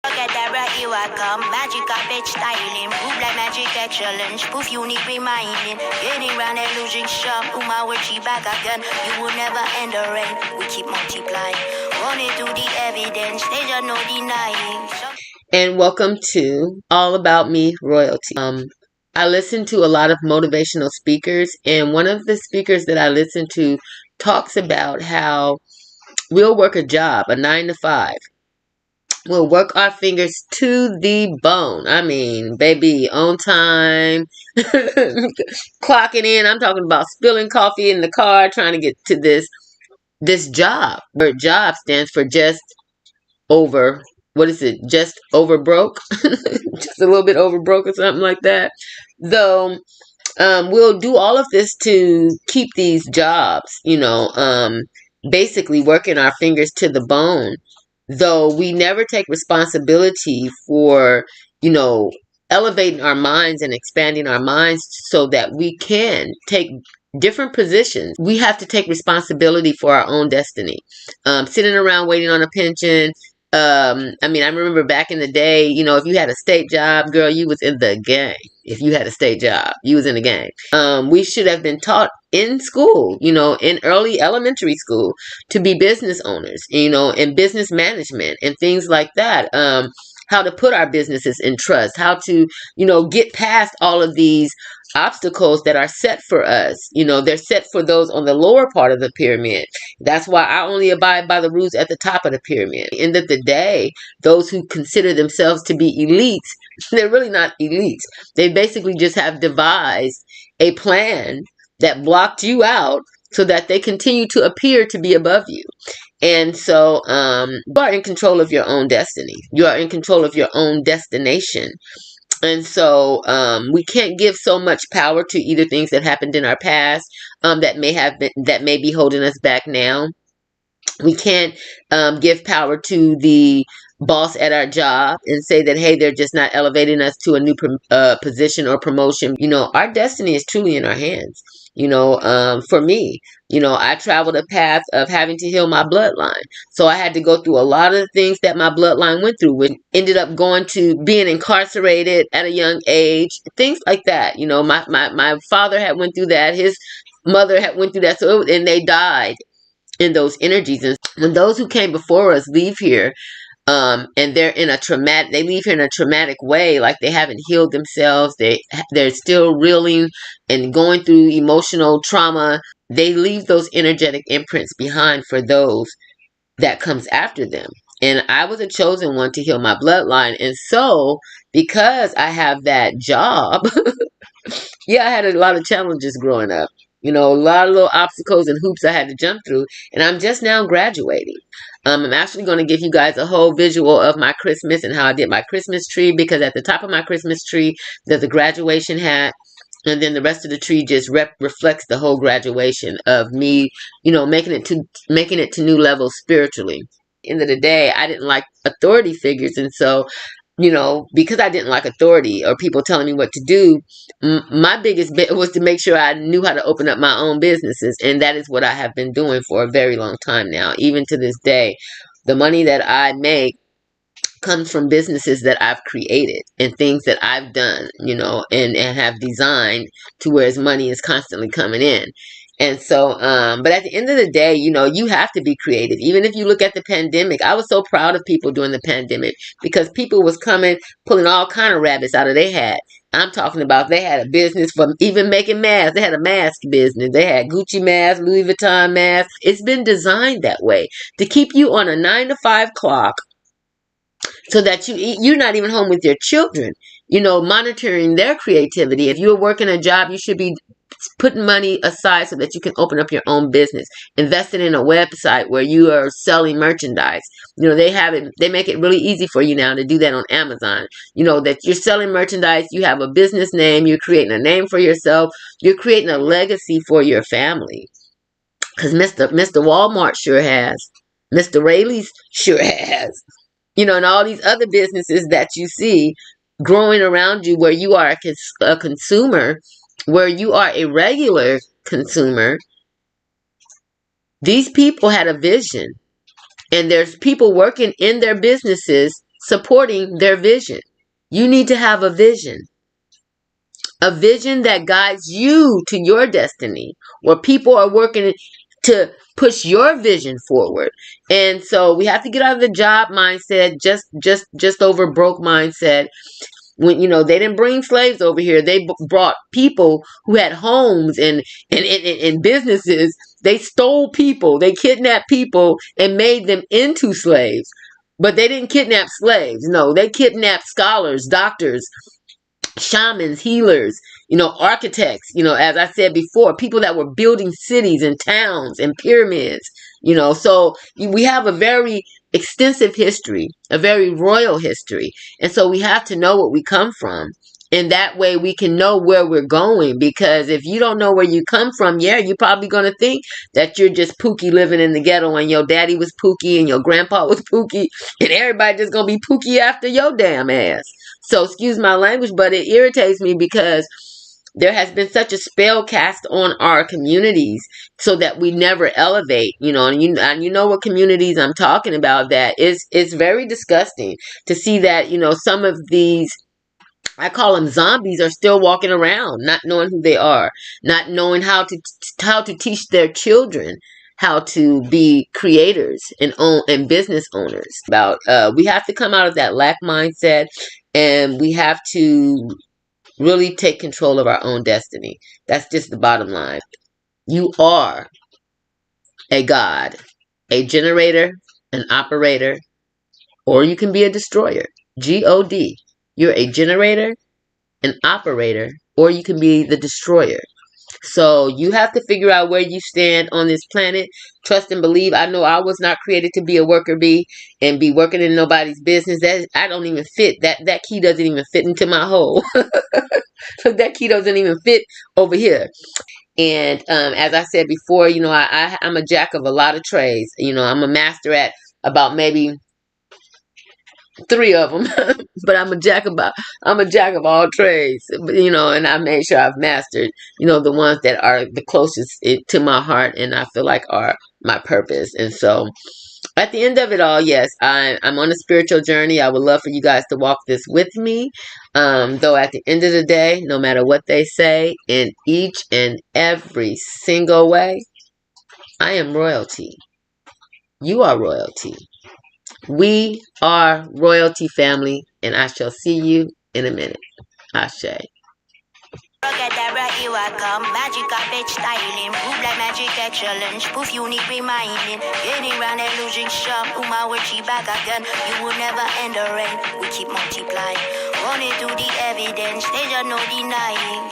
Abracadabra, here I come. Magic carpet styling. Move like magic at challenge. Poof, unique reminding. Getting round and losing shop. My word, she back again. You will never end the rain. We keep multiplying. Running through the evidence. There's no denying. And welcome to All About Me Royalty. I listen to a lot of motivational speakers, and one of the speakers that I listen to talks about how we'll work a job, a 9 to 5. We'll work our fingers to the bone. I mean, baby, on time, clocking in. I'm talking about spilling coffee in the car, trying to get to this job. Where job stands for just over. What is it? Just over broke? Just a little bit over broke or something like that. Though, we'll do all of this to keep these jobs, basically working our fingers to the bone. Though we never take responsibility for, elevating our minds and expanding our minds so that we can take different positions. We have to take responsibility for our own destiny. Sitting around waiting on a pension. I remember back in the day, if you had a state job, girl, you was in the game. If you had a state job, you was in the game. We should have been taught in school, in early elementary school to be business owners, and business management and things like that. How to put our businesses in trust, how to, get past all of these obstacles that are set for us. They're set for those on the lower part of the pyramid. That's why I only abide by the rules at the top of the pyramid. End of the day, those who consider themselves to be elites, they're really not elites. They basically just have devised a plan that blocked you out so that they continue to appear to be above you. And so you are in control of your own destiny. You are in control of your own destination. And so we can't give so much power to either things that happened in our past that may be holding us back now. We can't give power to the boss at our job and say that, hey, they're just not elevating us to a new position or promotion. Our destiny is truly in our hands. For me, I traveled a path of having to heal my bloodline. So I had to go through a lot of the things that my bloodline went through, which ended up going to being incarcerated at a young age, things like that. My father had went through that. His mother had went through that. And they died in those energies. And when those who came before us leave here, and they're they leave here in a traumatic way, like they haven't healed themselves. They're still reeling and going through emotional trauma. They leave those energetic imprints behind for those that comes after them. And I was a chosen one to heal my bloodline. And so, because I have that job, I had a lot of challenges growing up. A lot of little obstacles and hoops I had to jump through. And I'm just now graduating. I'm actually going to give you guys a whole visual of my Christmas and how I did my Christmas tree, because at the top of my Christmas tree, there's a graduation hat. And then the rest of the tree just reflects the whole graduation of me, making it to new levels spiritually. End of the day, I didn't like authority figures. And so, because I didn't like authority or people telling me what to do, my biggest bit was to make sure I knew how to open up my own businesses. And that is what I have been doing for a very long time now. Even to this day, the money that I make comes from businesses that I've created and things that I've done, and have designed to where money is constantly coming in. And so, but at the end of the day, you have to be creative. Even if you look at the pandemic, I was so proud of people during the pandemic because people was pulling all kind of rabbits out of their hat. I'm talking about they had a business from even making masks. They had a mask business. They had Gucci masks, Louis Vuitton masks. It's been designed that way to keep you on a 9 to 5 clock so that you're not even home with your children, monitoring their creativity. If you're working a job, you should be putting money aside so that you can open up your own business, investing in a website where you are selling merchandise. They make it really easy for you now to do that on Amazon. That you're selling merchandise, you have a business name, you're creating a name for yourself, you're creating a legacy for your family. Because Mr. Walmart sure has. Mr. Rayleigh's sure has. And all these other businesses that you see growing around you where you are a consumer, where you are a regular consumer. These people had a vision, and there's people working in their businesses supporting their vision. You need to have a vision that guides you to your destiny, where people are working to push your vision forward. And so we have to get out of the job mindset, just over broke mindset. When, they didn't bring slaves over here, they brought people who had homes and businesses. They stole people, they kidnapped people and made them into slaves. But they didn't kidnap slaves. No, they kidnapped scholars, doctors, shamans, healers, architects, as I said before, people that were building cities and towns and pyramids, so we have a very extensive history, a very royal history. And so we have to know what we come from. And that way we can know where we're going, because if you don't know where you come from, you're probably going to think that you're just Pookie living in the ghetto and your daddy was Pookie and your grandpa was Pookie and everybody just going to be Pookie after your damn ass. So excuse my language, but it irritates me because there has been such a spell cast on our communities so that we never elevate, and you know what communities I'm talking about. That it's very disgusting to see that, some of these, I call them zombies, are still walking around, not knowing who they are, not knowing how to teach their children how to be creators and business owners. We have to come out of that lack mindset, and we have to really take control of our own destiny. That's just the bottom line. You are a god, a generator, an operator, or you can be a destroyer. G-O-D. You're a generator, an operator, or you can be the destroyer. So you have to figure out where you stand on this planet. Trust and believe. I know I was not created to be a worker bee and be working in nobody's business. I don't even fit. That key doesn't even fit into my hole. That key doesn't even fit over here. And as I said before, I'm a jack of a lot of trades. I'm a master at about maybe 3 of them, but I'm a jack of all trades, and I made sure I've mastered, the ones that are the closest to my heart and I feel like are my purpose. And so at the end of it all, yes, I'm on a spiritual journey. I would love for you guys to walk this with me. Though at the end of the day, no matter what they say, in each and every single way, I am royalty. You are royalty. We are royalty, family, and I shall see you in a minute. Ashe. Here I come, magic bitch styling, move like magic at challenge, proof unique reminding, getting round that losing shop, my word she back again, you will never end the rain, we keep multiplying, running through the evidence, there's no denying.